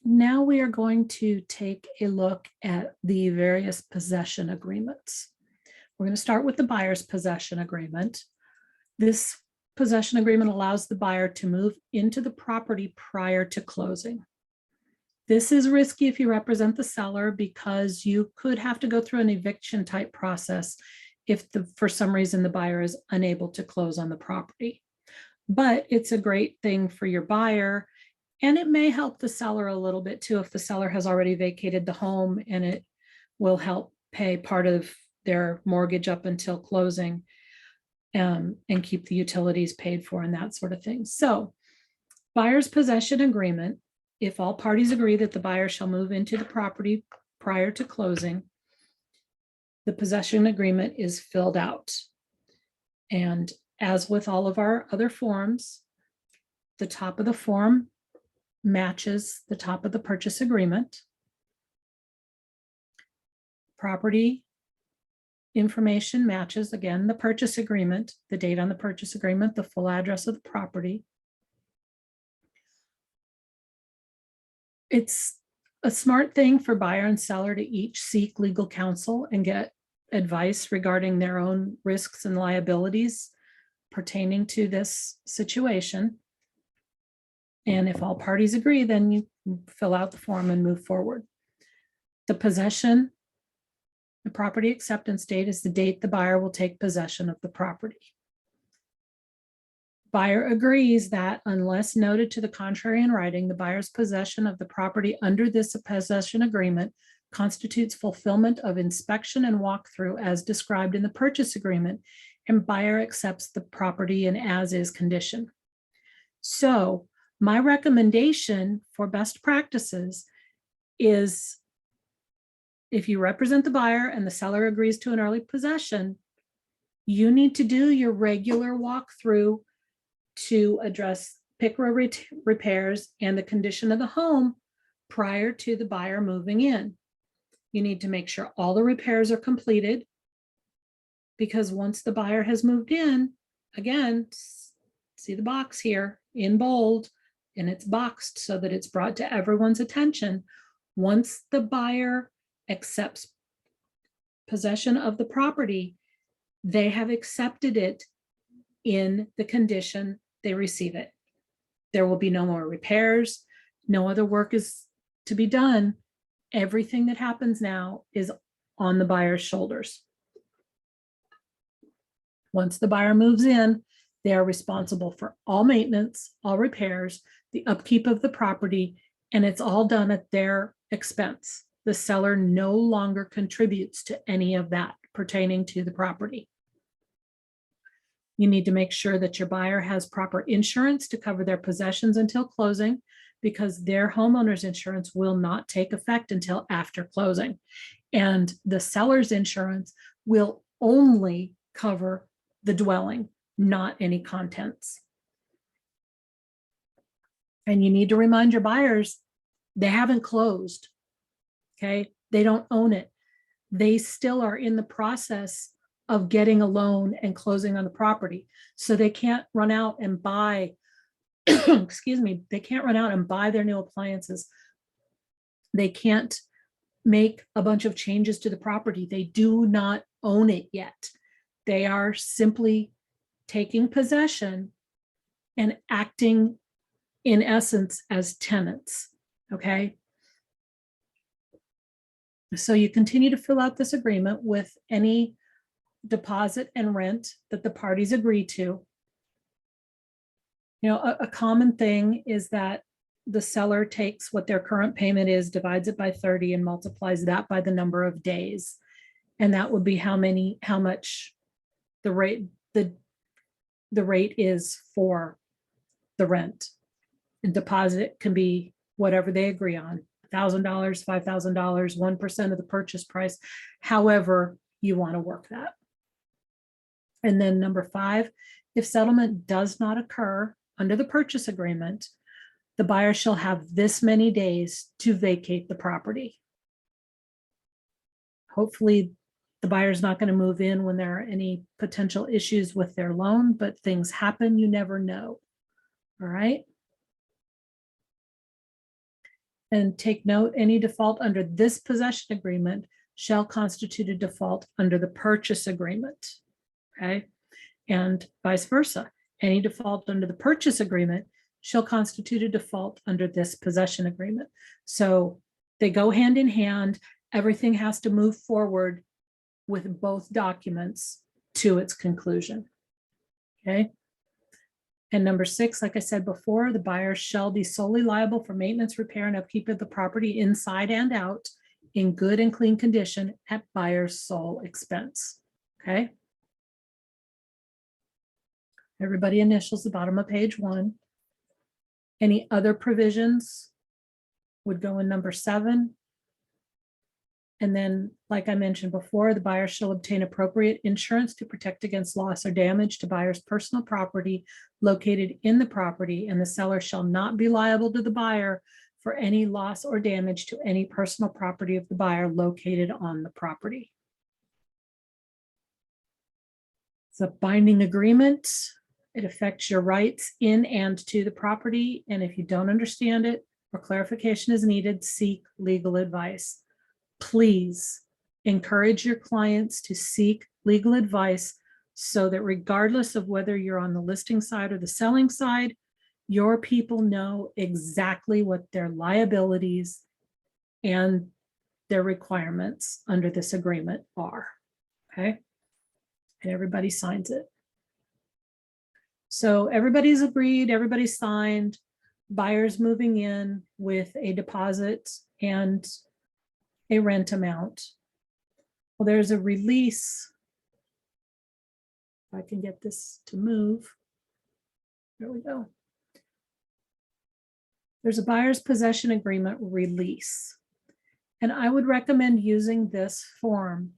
Now we are going to take a look at the various possession agreements. We're going to start with the buyer's possession agreement. This possession agreement allows the buyer to move into the property prior to closing. This is risky if you represent the seller because you could have to go through an eviction type process if for some reason the buyer is unable to close on the property. But it's a great thing for your buyer, and it may help the seller a little bit too if the seller has already vacated the home, and it will help pay part of their mortgage up until closing, and keep the utilities paid for and that sort of thing. So buyer's possession agreement, if all parties agree that the buyer shall move into the property prior to closing, the possession agreement is filled out. And as with all of our other forms, the top of the form matches the top of the purchase agreement. Property information matches, again, the purchase agreement, the date on the purchase agreement, the full address of the property. It's a smart thing for buyer and seller to each seek legal counsel and get advice regarding their own risks and liabilities pertaining to this situation. And if all parties agree, then you fill out the form and move forward. The possession, the property acceptance date is the date the buyer will take possession of the property. Buyer agrees that unless noted to the contrary in writing, the buyer's possession of the property under this possession agreement constitutes fulfillment of inspection and walkthrough as described in the purchase agreement, and buyer accepts the property in as-is condition. So my recommendation for best practices is, if you represent the buyer and the seller agrees to an early possession, you need to do your regular walkthrough to address PICRA repairs and the condition of the home prior to the buyer moving in. You need to make sure all the repairs are completed, because once the buyer has moved in, again, see the box here in bold, and it's boxed so that it's brought to everyone's attention. Once the buyer accepts possession of the property, they have accepted it in the condition they receive it. There will be no more repairs. No other work is to be done. Everything that happens now is on the buyer's shoulders. Once the buyer moves in, they are responsible for all maintenance, all repairs, the upkeep of the property, and it's all done at their expense. The seller no longer contributes to any of that pertaining to the property. You need to make sure that your buyer has proper insurance to cover their possessions until closing, because their homeowner's insurance will not take effect until after closing. And the seller's insurance will only cover the dwelling, not any contents. And you need to remind your buyers, they haven't closed, okay? They don't own it. They still are in the process of getting a loan and closing on the property. So they can't run out and buy, excuse me, they can't run out and buy their new appliances. They can't make a bunch of changes to the property. They do not own it yet. They are simply taking possession and acting in essence as tenants, okay? So you continue to fill out this agreement with any deposit and rent that the parties agree to. You know, a common thing is that the seller takes what their current payment is, divides it by 30 and multiplies that by the number of days. And that would be how much the rate is for the rent. And deposit can be whatever they agree on, $1,000, $5,000, 1% of the purchase price, however you want to work that. And then number 5, if settlement does not occur under the purchase agreement, the buyer shall have this many days to vacate the property. Hopefully the buyer's not going to move in when there are any potential issues with their loan, but things happen, you never know. All right. And take note, any default under this possession agreement shall constitute a default under the purchase agreement. Okay. And vice versa. Any default under the purchase agreement shall constitute a default under this possession agreement. So they go hand in hand. Everything has to move forward with both documents to its conclusion. Okay. And number 6, like I said before, the buyer shall be solely liable for maintenance, repair, and upkeep of the property inside and out in good and clean condition at buyer's sole expense. Okay. Everybody initials the bottom of page 1. Any other provisions would go in number 7. And then, like I mentioned before, the buyer shall obtain appropriate insurance to protect against loss or damage to buyer's personal property located in the property, and the seller shall not be liable to the buyer for any loss or damage to any personal property of the buyer located on the property. It's a binding agreement. It affects your rights in and to the property. And if you don't understand it or clarification is needed, seek legal advice. Please encourage your clients to seek legal advice so that regardless of whether you're on the listing side or the selling side, your people know exactly what their liabilities and their requirements under this agreement are. Okay. And everybody signs it. So everybody's agreed, everybody's signed, buyers moving in with a deposit and a rent amount. Well, there's a release. If I can get this to move. There we go. There's a buyer's possession agreement release. And I would recommend using this form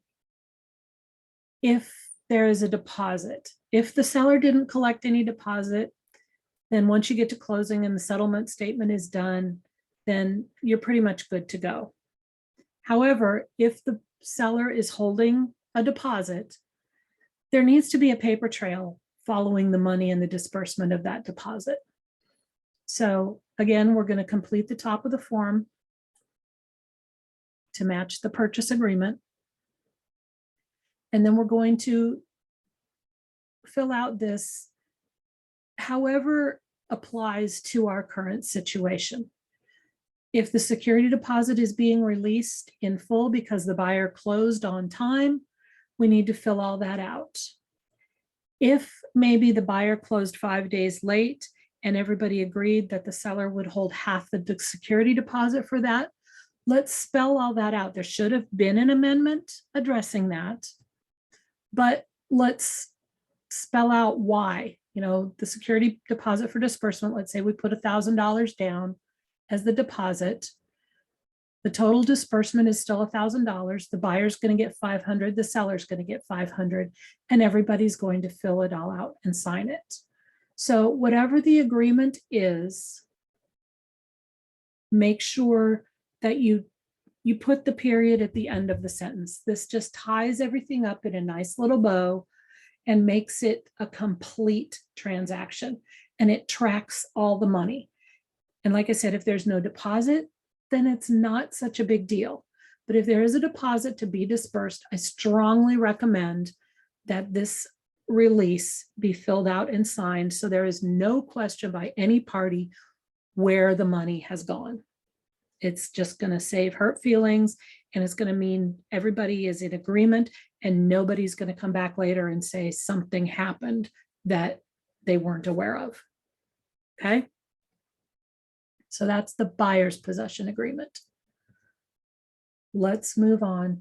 if there is a deposit. If the seller didn't collect any deposit, then once you get to closing and the settlement statement is done, then you're pretty much good to go. However, if the seller is holding a deposit, there needs to be a paper trail following the money and the disbursement of that deposit. So again, we're going to complete the top of the form to match the purchase agreement. And then we're going to fill out this however applies to our current situation. If the security deposit is being released in full because the buyer closed on time, we need to fill all that out. If maybe the buyer closed 5 days late and everybody agreed that the seller would hold half the security deposit for that, let's spell all that out. There should have been an amendment addressing that, but let's spell out why. You know, the security deposit for disbursement, let's say we put $1,000 down as the deposit. The total disbursement is still $1,000. The buyer's going to get $500, the seller's going to get $500, and everybody's going to fill it all out and sign it. So whatever the agreement is, make sure that you put the period at the end of the sentence. This just ties everything up in a nice little bow and makes it a complete transaction, and it tracks all the money. And like I said, if there's no deposit, then it's not such a big deal. But if there is a deposit to be dispersed, I strongly recommend that this release be filled out and signed so there is no question by any party where the money has gone. It's just going to save hurt feelings, and it's going to mean everybody is in agreement and nobody's going to come back later and say something happened that they weren't aware of. Okay. So that's the buyer's possession agreement. Let's move on